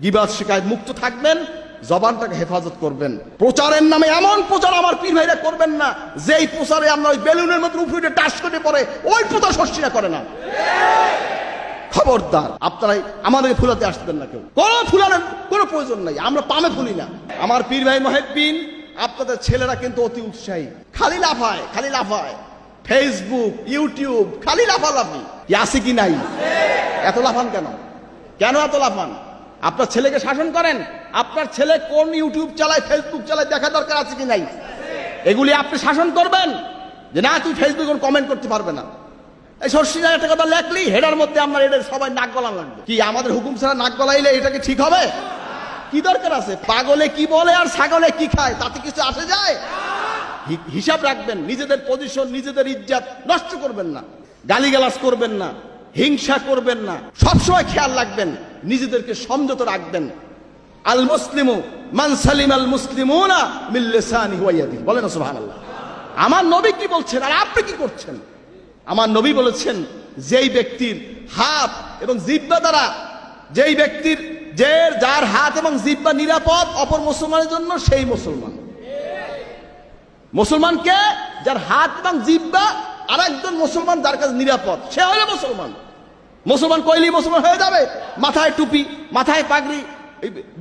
গীবত শিকায়ত মুক্ত থাকবেন, জবানটাকে হেফাজত করবেন। প্রচারের নামে এমন প্রচার আমার পীর ভাইরা করবেন না যেই প্রচারে আমরা ওই বেলুনের মতো উপরে টাচ করে পরে ওই প্রচার সৃষ্টি করে না। খবরদার, আপনারা আমাদেরকে ফুলাতে আসবেন না, কেউ কোনো ফুলানোর কোনো প্রয়োজন নাই, আমরা পামে ফুলি না। আমার পীর ভাই মুহিদ্দিন, আপনাদের ছেলেরা কিন্তু অতি উৎসাহী, খালি লাফায় ফেসবুক ইউটিউব, খালি লাফালাফি। আছে কি নাই? এত লাফান কেন এত লাফান? আপনার ছেলেকে শাসন করেন, আপনার ছেলে কোন ইউটিউব চালায় ফেসবুক চালায় দেখা দরকার আছে কি নাই? এগুলি আপনি শাসন করবেন যে না তুই ফেসবুকে কমেন্ট করতে পারবে না। এই সর্ষিনা একটা কথা লেখলি হেডার মধ্যে আপনার এটা সবাই নাক গলান লাগবে। কি আমাদের হুকুম ছাড়া নাক গলাইলে এটা কি ঠিক হবে? কি দরকার আছে? পাগলে কি বলে আর ছাগলে কি খায় তাতে কিছু আসে যায়? হিসাব রাখবেন, নিজেদের পজিশন নিজেদের ইজ্জত নষ্ট করবেন না, গালিগালাজ করবেন না, হিংসা করবেন না, সবসময় খেয়াল রাখবেন, নিজেদেরকে সংযত রাখবেন। আল মুসলিমু মান সালিম আল মুসলিমুনা মিন লিসানিহি ওয়া ইয়াদিহি, বলেন সুবহানাল্লাহ। আমার নবী কি বলছেন আর আপনি কি করছেন? আমার নবী বলেছেন যেই ব্যক্তির হাত এবং জিহ্বা দ্বারা, যেই ব্যক্তির যার হাত এবং জিহ্বা নিরাপদ অপর মুসলমানের জন্য সেই মুসলমান। মুসলমানকে যার হাত এবং জিহ্বা আরেকজন মুসলমান যার কাছে নিরাপদ, সে হলো মুসলমান। মুসলমান কইলেই মুসলমান হয়ে যাবে? মাথায় টুপি, মাথায় পাগড়ি,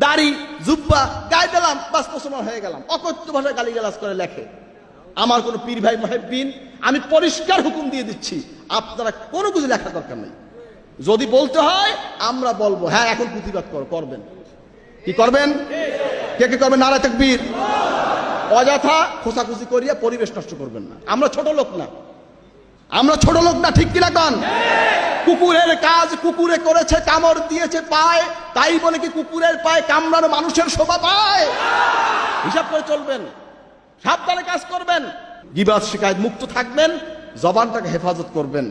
দাড়ি, জুব্বা গায়ে দিলাম, বাস মুসলমান হয়ে গেলাম। অকথ্য ভাষায় গালিগালাজ করে লেখে। আমার কোন পীর ভাই মুহিদ্দিন, আমি পরিষ্কার হুকুম দিয়ে দিচ্ছি, আপনারা কোনো কিছু লেখার দরকার নেই। যদি বলতে হয় আমরা বলবো, হ্যাঁ এখন প্রতিবাদ করবেন। কি করবেন? কে কে করবেন? নারায়ে তাকবীর। অযথা খোঁচাখুচি করিয়া পরিবেশ নষ্ট করবেন না। আমরা ছোট লোক না, ঠিক কি লাগান? কুকুরের কাজ কুকুরে করেছে, কামড় দিয়েছে পায়, তাই বলে কি কুকুরের পায়ে কামড়ানো মানুষের শোভা পায়? হিসাব করে চলবেন, সাবধানে কাজ করবেন। গীবত শিকায়ত মুক্ত থাকবেন, জবানটাকে হেফাজত করবেন।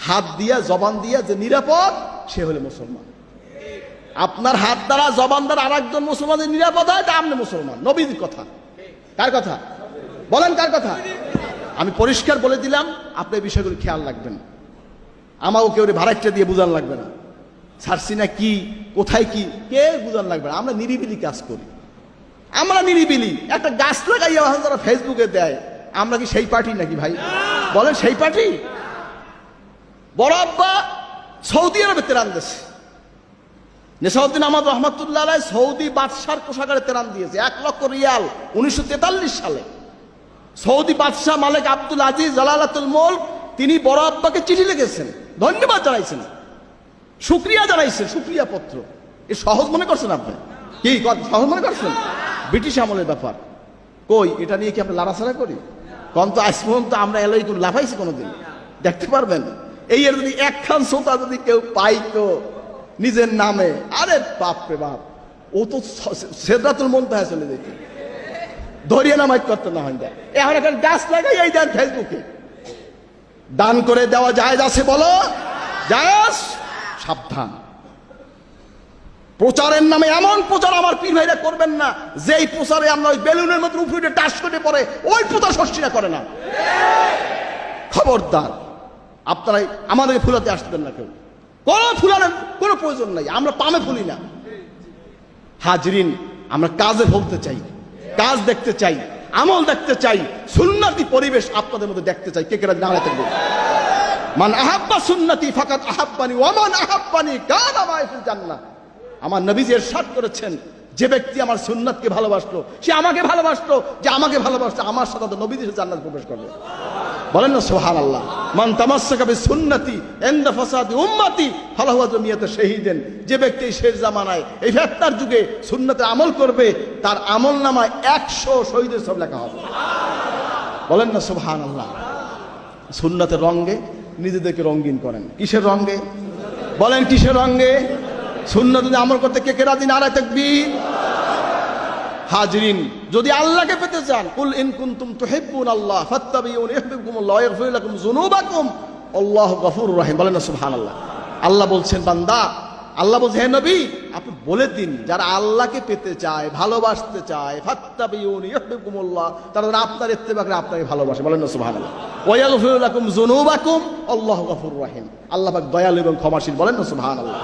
হাত দিয়া জবান দিয়া যে নিরাপদ সে হলো মুসলমান। আপনার হাত দ্বারা জবান দ্বারা আরেকজন মুসলমানের নিরাপদ হয়, তা আপনি মুসলমান। নবীর কথা। কার কথা বলেন? কার কথা? আমি পরিষ্কার বলে দিলাম, আপনি এই বিষয়গুলো খেয়াল রাখবেন। আমাকে কেউ ভাড়াইটা দিয়ে বুঝান লাগবে না, ছাড়ছি না কি কোথায় কি কে বুঝান লাগবে না। আমরা নিরিবিলি কাজ করি, আমরা নিরিবিলি। একটা গাছ লাগাইয়া যারা ফেসবুকে দেয়, আমরা কি সেই পার্টি নাকি ভাই? বলেন সেই পার্টি? বড় আব্বা সৌদি আরবে তেরান দিয়েছে, নেসাউদ্দিন আহমদ রহমতুল্লাহ আলাইহি সৌদি বাদশার কোষাগারে তেরান দিয়েছে 1 লক্ষ রিয়াল 1943 সালে। সৌদি বাদশাহ মালিক আব্দুল আজিজ জালালাতুল মুলক তিনি বড় আব্বাকে চিঠি লিখেছেন, ধন্যবাদ জানাইছেন, শুকরিয়া জানাইছেন, শুকরিয়া পত্র। এ সহজ মনে করছেন আপনি? কি সহজ মনে করছেন? ব্রিটিশ আমলের ব্যাপার। কই এটা নিয়ে কি আমরা লাড়াছাড়া করি? কোন তো আজ পর্যন্ত আমরা এলাই কোন লাফাইছি কোনোদিন? দেখতে পারবেন এই এর যদি একখান সোতা যদি কেউ পাইতো নিজের নামে, আরে বাপ রে বাপ, ও তো সিদরাতুল মুনতাহা চলে যেত, ধরিয়ে নামাজ করতে না হয়। এখন একটা গাছ লাগাই এই দেন ফেসবুকে, দান করে দেওয়া জায়েজ আছে? বলো জায়েজ? সাবধান, প্রচারের নামে এমন প্রচার আমার পীর ভাইরা করবেন না যেই প্রচারে আমরা ওই বেলুনের মতো উপরে টাচ করে পরে ওই প্রচার সৃষ্টি করে না। খবরদার, আপনারা আমাদেরকে ফুলাতে আসবেন না, কেউ কোনো ফুলানোর কোনো প্রয়োজন নাই, আমরা পামে ফুলি না। হাজরিন, আমরা কাজে ভুলতে চাই, কাজ দেখতে চাই, আমল দেখতে চাই, সুন্নতি পরিবেশ আপনাদের মধ্যে দেখতে চাই। কে কে নারায়ে তাকবীর? মান আহাব্বা সুন্নতি ফাকাত আহাব্বানি ওয়া মান আহাব্বানি কানা মাই ফিল জান্নাহ। আমার নবীজি ইরশাদ করেছেন, যে ব্যক্তি আমার সুন্নাতকে ভালোবাসলো সে আমাকে ভালোবাসলো, যে আমাকে ভালোবাসলো আমার সাথে নবীজির জান্নাতে প্রবেশ করবে। বলেন না সুবহানাল্লাহ। মান তামাসসাকা বিসুন্নতি ইনদা ফাসাদি উম্মতি ফালাহু আজরু মিয়াতি শাহীদিন। যে ব্যক্তি শেষ জামানায় এই ফিতনার যুগে সুন্নতে আমল করবে তার আমলনামায় 100 শহীদের সব লেখা হবে। বলেন না সুবহানাল্লাহ। সুন্নতের রঙে নিজেদেরকে রঙিন করেন। কিসের রঙে? বলেন কিসের রঙে? সুন্নতে আমল করতে কে কে রাজি? নারায়ে তাকবীর। হাজরিন, যদি আল্লাহকে পেতে চান, কুল ইন কুনতুম তুহিব্বুনাল্লাহ ফাত্তাবিউনি ইউহিব্বুকুমুল্লাহ ওয়া ইয়াগফির লাকুম যুনুবাকুম আল্লাহু গফুরুর রহিম। বলেন না সুবহানাল্লাহ। আল্লাহ বলছেন, বান্দা, আল্লাহ বলছে, হে নবী আপনি বলে দিন, যারা আল্লাহকে পেতে চায়, ভালোবাসতে চায়, ফাত্তাবিউনি ইউহিব্বুকুমুল্লাহ, তারা আপনার ইত্তেবা করে আপনাকে ভালোবাসে। বলেন না সুবহানাল্লাহ। ওয়া ইয়াগফির লাকুম যুনুবাকুম আল্লাহু গফুরুর রহিম। আল্লাহ পাক দয়ালু এবং ক্ষমাশীল। বলেন না সুবহানাল্লাহ।